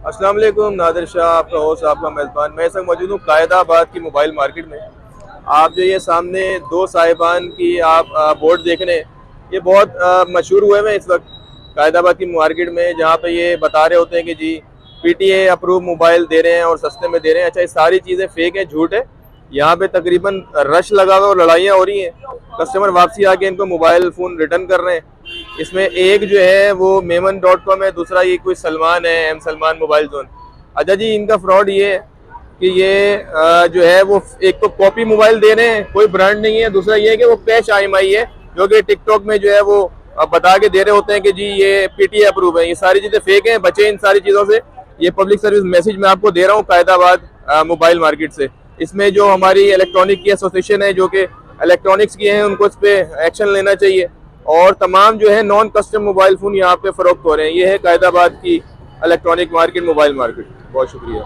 अस्सलाम वालेकुम, नादिर शाह आपका होस्ट, आपका मेज़बान। मैं इस वक्त मौजूद हूँ कायदाबाद की मोबाइल मार्केट में। आप जो ये सामने दो साहिबान की आप बोर्ड देख रहे हैं, ये बहुत मशहूर हुए हैं इस वक्त कायदाबाद की मार्केट में, जहाँ पे ये बता रहे होते हैं कि जी पीटीए अप्रूव मोबाइल दे रहे हैं और सस्ते में दे रहे हैं। अच्छा, ये सारी चीज़ें फेक है, झूठ है। यहाँ पे तकरीबन रश लगा हुआ और लड़ाइयाँ हो रही हैं। कस्टमर वापसी आके इनको मोबाइल फ़ोन रिटर्न कर रहे हैं। इसमें एक जो है वो मेमन.com है, दूसरा ये कोई सलमान है, एम सलमान मोबाइल जोन। अच्छा जी, इनका फ्रॉड ये है कि ये जो है वो एक तो कॉपी मोबाइल दे रहे हैं, कोई ब्रांड नहीं है। दूसरा ये है कि वो कैश IMI है, जो कि टिकटॉक में जो है वो बता के दे रहे होते हैं कि जी ये पीटीए अप्रूव है। ये सारी चीज़ें फेक हैं, बचे इन सारी चीज़ों से। ये पब्लिक सर्विस मैसेज मैं आपको दे रहा हूँ कायदाबाद मोबाइल मार्केट से। इसमें जो हमारी इलेक्ट्रॉनिक की एसोसिएशन है, जो कि इलेक्ट्रॉनिक्स की हैं, उनको इस पर एक्शन लेना चाहिए। और तमाम जो है नॉन कस्टम मोबाइल फ़ोन यहाँ पे फ़रोख्त हो रहे हैं। ये है कायदाबाद की इलेक्ट्रॉनिक मार्केट, मोबाइल मार्केट। बहुत शुक्रिया।